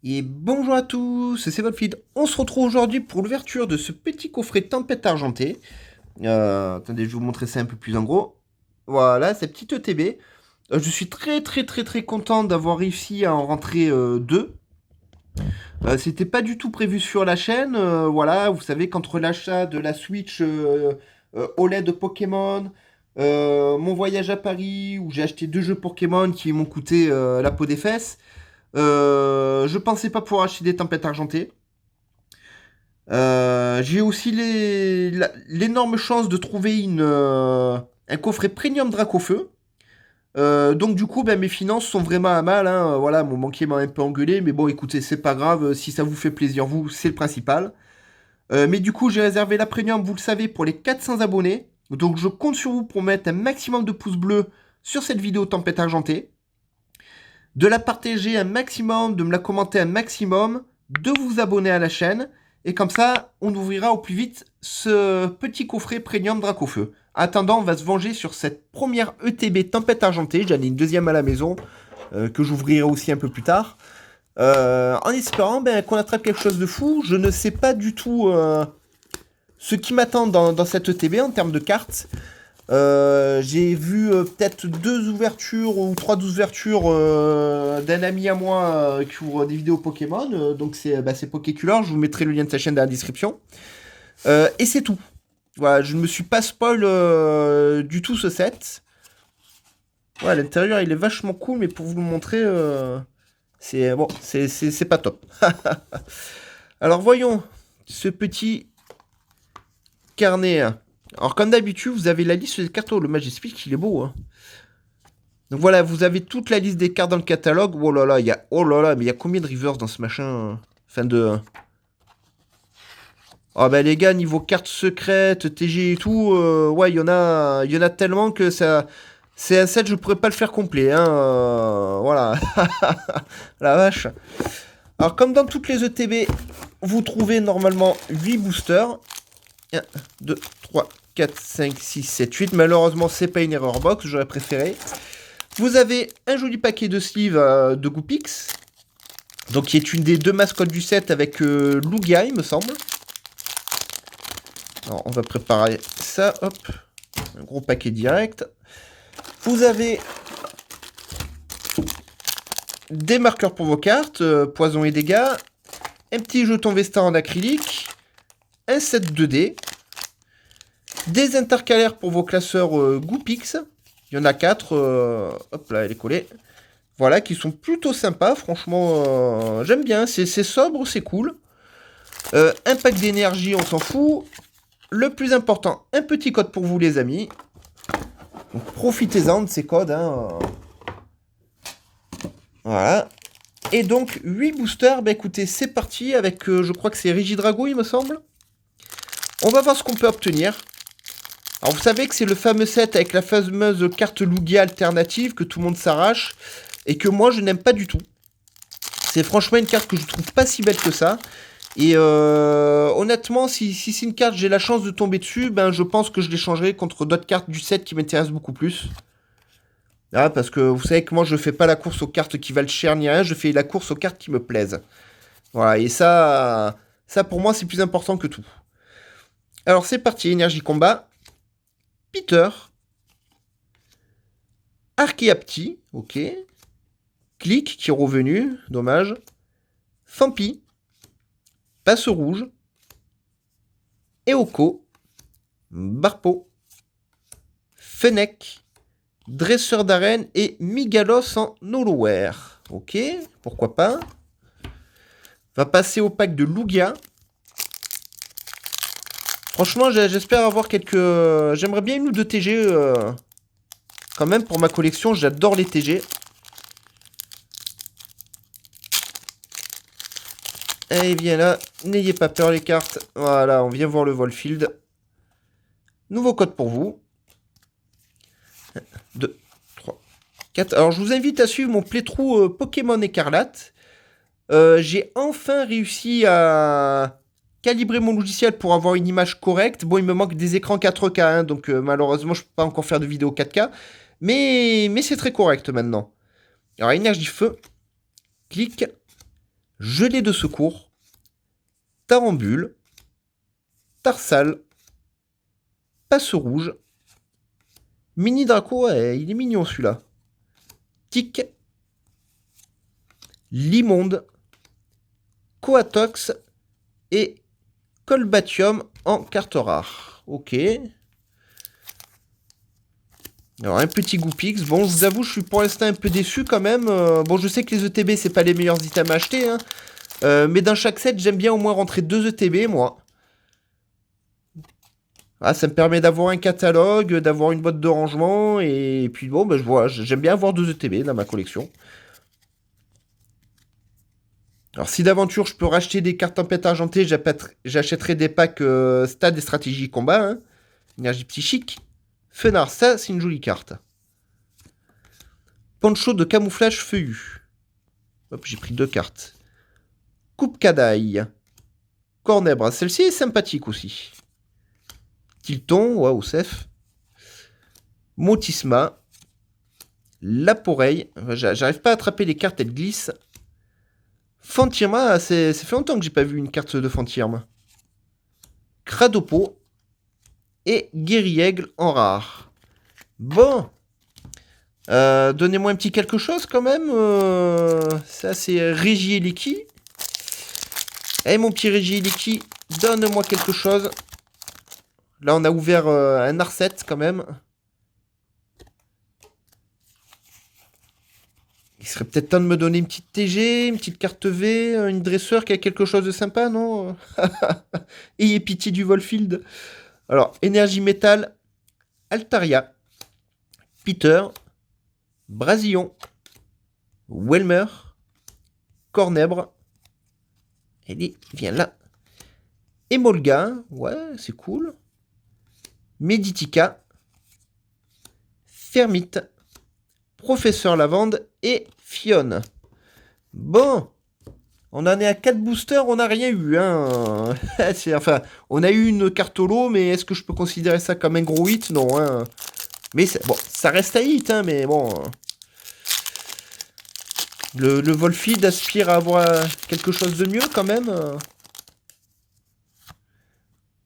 Et bonjour à tous, c'est Volfeed. On se retrouve aujourd'hui pour l'ouverture de ce petit coffret Tempête Argentée. Attendez, je vais vous montrer ça un peu plus en gros. Voilà, cette petite ETB. Je suis très content d'avoir réussi à en rentrer deux. C'était pas du tout prévu sur la chaîne. Voilà, vous savez qu'entre l'achat de la Switch OLED de Pokémon, mon voyage à Paris où j'ai acheté deux jeux Pokémon qui m'ont coûté la peau des fesses. Je pensais pas pouvoir acheter des tempêtes argentées. J'ai aussi l'énorme chance de trouver un coffret premium Dracofeu. Donc du coup, ben, mes finances sont vraiment à mal. Hein. Voilà, mon banquier m'a un peu engueulé, mais bon, écoutez, c'est pas grave. Si ça vous fait plaisir, vous, c'est le principal. Mais du coup, j'ai réservé la premium, vous le savez, pour les 400 abonnés. Donc je compte sur vous pour mettre un maximum de pouces bleus sur cette vidéo Tempête Argentée, de la partager un maximum, de me la commenter un maximum, de vous abonner à la chaîne. Et comme ça, on ouvrira au plus vite ce petit coffret premium Dracofeu. Attendant, on va se venger sur cette première ETB Tempête Argentée. J'en ai une deuxième à la maison, que j'ouvrirai aussi un peu plus tard. En espérant qu'on attrape quelque chose de fou. Je ne sais pas du tout ce qui m'attend dans cette ETB en termes de cartes. J'ai vu peut-être deux ouvertures ou trois ouvertures d'un ami à moi qui ouvre des vidéos Pokémon. Donc c'est Pokéculeur, je vous mettrai le lien de sa chaîne dans la description. Et c'est tout. Voilà, je ne me suis pas spoil du tout ce set. Ouais, l'intérieur il est vachement cool, mais pour vous le montrer, c'est bon, c'est pas top. Alors voyons ce petit carnet. Alors comme d'habitude, vous avez la liste des cartes. Oh, le Majestic, il est beau. Hein. Donc voilà, vous avez toute la liste des cartes dans le catalogue. Oh là là, mais il y a combien de rivers dans ce machin Fin de... Oh bah les gars, niveau cartes secrètes, TG et tout, ouais, il y en a tellement que ça... C'est un set, je pourrais pas le faire complet. Hein, voilà. La vache. Alors comme dans toutes les ETB, vous trouvez normalement 8 boosters. 1, 2, 3, 4, 5, 6, 7, 8. Malheureusement, c'est pas une erreur box, j'aurais préféré. Vous avez un joli paquet de sleeves de Goopix. Donc, qui est une des deux mascottes du set avec Lugia, il me semble. Alors, on va préparer ça. Hop. Un gros paquet direct. Vous avez des marqueurs pour vos cartes, poison et dégâts. Un petit jeton Vesta en acrylique. Un set 2D. Des intercalaires pour vos classeurs Goopix. Il y en a 4. Hop là, elle est collée. Voilà, qui sont plutôt sympas. Franchement, j'aime bien. C'est sobre, c'est cool. Un pack d'énergie, on s'en fout. Le plus important, un petit code pour vous, les amis. Donc, profitez-en de ces codes. Hein. Voilà. Et donc, 8 boosters. Bah écoutez, c'est parti avec, je crois que c'est Regidrago, il me semble. On va voir ce qu'on peut obtenir. Alors vous savez que c'est le fameux set avec la fameuse carte Lugia alternative que tout le monde s'arrache et que moi je n'aime pas du tout. C'est franchement une carte que je trouve pas si belle que ça. Et honnêtement, si c'est une carte j'ai la chance de tomber dessus, ben je pense que je l'échangerai contre d'autres cartes du set qui m'intéressent beaucoup plus. Ah, parce que vous savez que moi je fais pas la course aux cartes qui valent cher ni rien, je fais la course aux cartes qui me plaisent. Voilà, et ça pour moi c'est plus important que tout. Alors c'est parti, énergie combat. Peter, Archeapti, ok. Click qui est revenu, dommage. Fampi, Passe Rouge, Eoko, Barpo, Fennec, Dresseur d'arène et Migalos en Holoware. Ok, pourquoi pas. Va passer au pack de Lugia. Franchement, j'espère avoir quelques... J'aimerais bien une ou deux TG quand même pour ma collection. J'adore les TG. Et bien là, n'ayez pas peur les cartes. Voilà, on vient voir le Volfield. Nouveau code pour vous. 1, 2, 3, 4. Alors je vous invite à suivre mon playthrough Pokémon Écarlate. J'ai enfin réussi à calibrer mon logiciel pour avoir une image correcte. Bon, il me manque des écrans 4K, hein, donc malheureusement, je ne peux pas encore faire de vidéo 4K. Mais c'est très correct maintenant. Alors, énergie feu. Clic. Gelée de secours, Tarambule, Tarsal, Passe rouge, Mini Draco, ouais, il est mignon celui-là. Tic, Limonde, Coatox et Colbatium en carte rare. Ok. Alors un petit Goopix. Bon, je vous avoue, je suis pour l'instant un peu déçu quand même. Bon, je sais que les ETB, c'est pas les meilleurs items à acheter. Hein. Mais dans chaque set, j'aime bien au moins rentrer 2 ETB, moi. Ah, ça me permet d'avoir un catalogue, d'avoir une boîte de rangement. Et puis bon, ben, j'aime bien avoir 2 ETB dans ma collection. Alors si d'aventure je peux racheter des cartes tempête argentée, j'achèterai des packs stade et stratégie combat. Hein. Énergie psychique. Fenard, ça c'est une jolie carte. Poncho de camouflage feuillu. Hop, j'ai pris 2 cartes. Coupe cadaille. Cornèbre, celle-ci est sympathique aussi. Tilton, waouh, Sef. Motisma. Laporeille. J'arrive pas à attraper les cartes, elles glissent. Fantirma, ça fait longtemps que j'ai pas vu une carte de Fantirma. Cradopo. Et Guéri-Aigle en rare. Bon. Donnez-moi un petit quelque chose quand même. Ça, c'est Régieleki. Eh, mon petit Régieleki, donne-moi quelque chose. Là, on a ouvert un Arset quand même. Il serait peut-être temps de me donner une petite TG, une petite carte V, une dresseur qui a quelque chose de sympa, non? Ayez pitié du Volfield. Alors, énergie métal, Altaria, Peter, Brasillon, Welmer, Cornèbre, et viens là. Emolga, ouais, c'est cool. Meditica, Fermite, Professeur Lavande et Fionne. Bon, on en est à 4 boosters, on n'a rien eu. Hein. Enfin, on a eu une carte holo, mais est-ce que je peux considérer ça comme un gros hit? Non. Hein. Mais bon, ça reste un hit, hein, mais bon. Le Volfield aspire à avoir quelque chose de mieux quand même.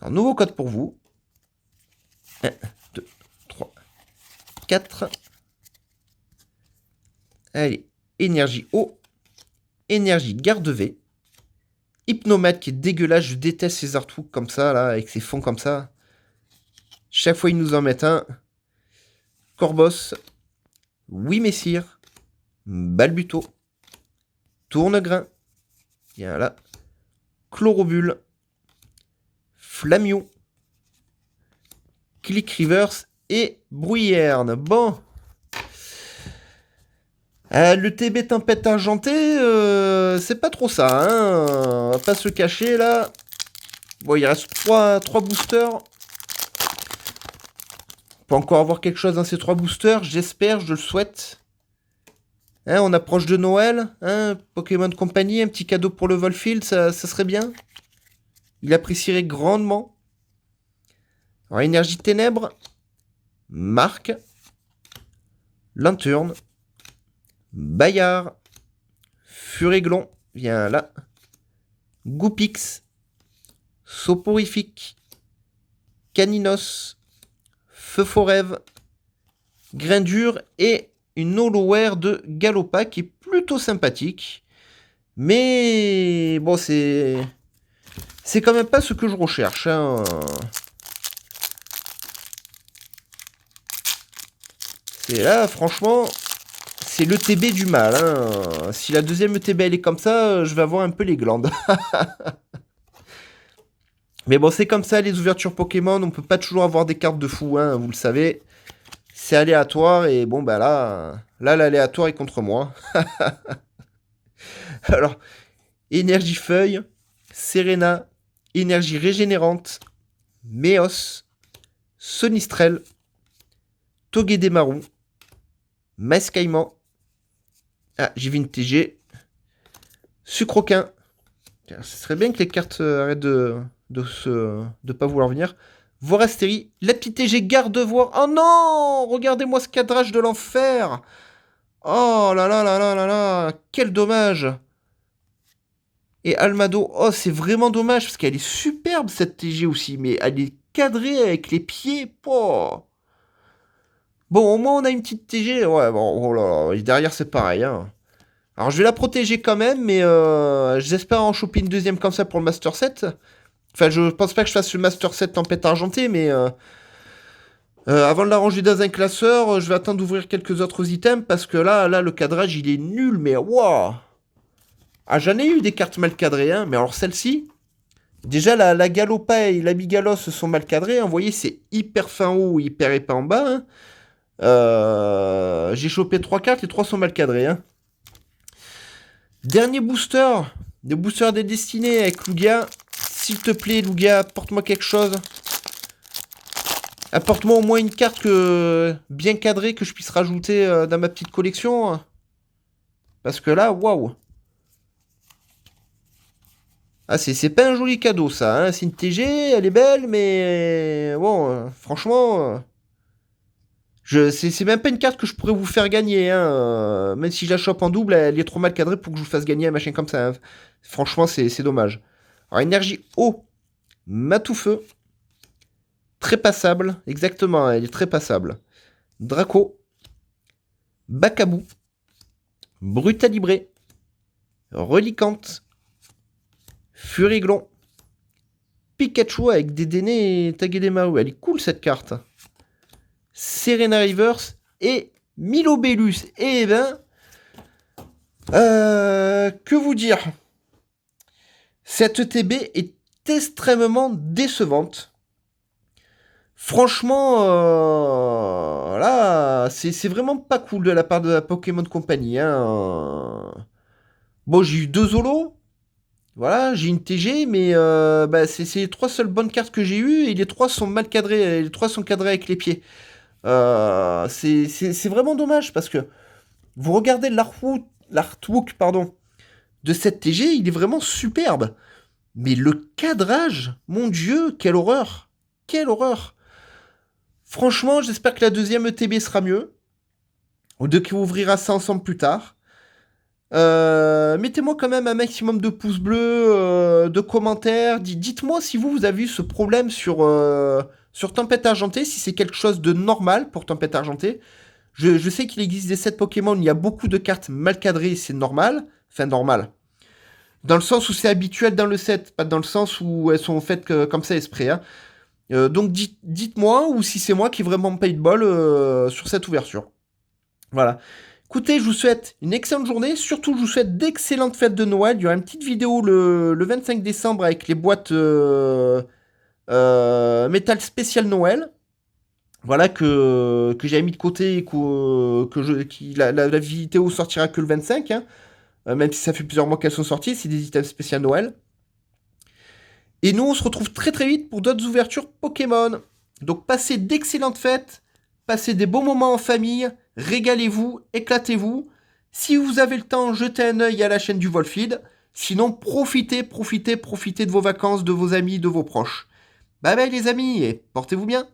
Un nouveau code pour vous. 1, 2, 3, 4. Allez, énergie eau. Énergie garde V. Hypnomate qui est dégueulasse. Je déteste ces artworks comme ça, là, avec ces fonds comme ça. Chaque fois, ils nous en mettent un. Corbos. Oui, messire. Balbuto. Tournegrain. Viens là. Chlorobule. Flamion. Click Reverse et Bruyerne. Bon. Le TB Tempête Argentée, c'est pas trop ça. Hein. On va pas se cacher là. Bon, il reste 3 boosters. On peut encore avoir quelque chose dans ces 3 boosters. J'espère, je le souhaite. Hein, on approche de Noël. Hein, Pokémon Company, un petit cadeau pour le Volfield, ça serait bien. Il apprécierait grandement. Alors, Énergie Ténèbres. Marque. Lanturne. Bayard. Furéglon. Viens là. Goupix. Soporifique. Caninos. Feu Forève. Grindure et une Holoware de Galopa qui est plutôt sympathique. Mais bon, c'est quand même pas ce que je recherche. Hein. Et là, franchement, c'est le TB du mal. Hein. Si la deuxième TB elle est comme ça, je vais avoir un peu les glandes. Mais bon, c'est comme ça, les ouvertures Pokémon. On peut pas toujours avoir des cartes de fou, hein, vous le savez. C'est aléatoire et bon, bah là l'aléatoire est contre moi. Alors, énergie feuille, Serena, énergie régénérante, Méos, Sonistrel, Togedemaru, Mascaïman. Ah, j'ai vu une TG. Sucroquin. Ce serait bien que les cartes arrêtent de pas vouloir venir. Vorastérie, la petite TG garde-voir. Oh non! Regardez-moi ce cadrage de l'enfer! Oh là là là là là là! Quel dommage! Et Almado, oh, c'est vraiment dommage, parce qu'elle est superbe, cette TG aussi, mais elle est cadrée avec les pieds, oh. Bon, au moins, on a une petite TG, ouais, bon, oh là là, et derrière, c'est pareil, hein. Alors, je vais la protéger quand même, mais j'espère en choper une deuxième comme ça pour le Master 7. Enfin, je pense pas que je fasse le Master 7 Tempête Argentée, mais avant de la ranger dans un classeur, je vais attendre d'ouvrir quelques autres items, parce que là, le cadrage, il est nul, mais waouh. Ah, j'en ai eu des cartes mal cadrées, hein, mais alors celle-ci, déjà la Galopa et la Bigalos sont mal cadrées, hein, vous voyez, c'est hyper fin haut, hyper épais en bas, hein. J'ai chopé 3 cartes, les 3 sont mal cadrées, hein. Dernier booster, des boosters des destinées avec Lugia. S'il te plaît, Lugia, apporte-moi quelque chose. Apporte-moi au moins une carte bien cadrée que je puisse rajouter dans ma petite collection. Parce que là, waouh. Ah, c'est pas un joli cadeau, ça. Hein. C'est une TG, elle est belle, mais bon, franchement, c'est même pas une carte que je pourrais vous faire gagner. Hein. Même si je la chope en double, elle est trop mal cadrée pour que je vous fasse gagner un machin comme ça. Hein. Franchement, c'est dommage. Alors, énergie eau, Matoufeu, très passable, exactement, elle est très passable. Draco, Bacabou, Brutalibré, Relicante, Furiglon, Pikachu avec des Déné et Tagedemaru. Elle est cool cette carte. Serena Rivers et Milobellus. Eh ben, que vous dire? Cette TB est extrêmement décevante. Franchement, là, c'est vraiment pas cool de la part de la Pokémon Company. Hein. Bon, j'ai eu 2 Zolos. Voilà, j'ai une TG, mais c'est les 3 seules bonnes cartes que j'ai eues et les 3 sont mal cadrées. Les 3 sont cadrés avec les pieds. C'est vraiment dommage parce que vous regardez l'artwork de cette TG, il est vraiment superbe. Mais le cadrage, mon Dieu, quelle horreur! Quelle horreur! Franchement, j'espère que la deuxième ETB sera mieux. Ou de qu'on ouvrira ça ensemble plus tard. Mettez-moi quand même un maximum de pouces bleus, de commentaires. Dites-moi si vous avez eu ce problème sur Tempête Argentée, si c'est quelque chose de normal pour Tempête Argentée. Je sais qu'il existe des sets Pokémon, il y a beaucoup de cartes mal cadrées, c'est normal. Enfin, normal. Dans le sens où c'est habituel dans le set, pas dans le sens où elles sont faites comme ça exprès. Hein. Donc dites-moi, ou si c'est moi qui ai vraiment pay de bol sur cette ouverture. Voilà. Écoutez, je vous souhaite une excellente journée. Surtout, je vous souhaite d'excellentes fêtes de Noël. Il y aura une petite vidéo le 25 décembre avec les boîtes métal spécial Noël. Voilà, que j'avais mis de côté et la vidéo sortira que le 25. Hein. Même si ça fait plusieurs mois qu'elles sont sorties. C'est des items spécial Noël. Et nous, on se retrouve très très vite pour d'autres ouvertures Pokémon. Donc, passez d'excellentes fêtes. Passez des bons moments en famille, régalez-vous, éclatez-vous. Si vous avez le temps, jetez un œil à la chaîne du Volfeed. Sinon, profitez de vos vacances, de vos amis, de vos proches. Bye bye les amis et portez-vous bien.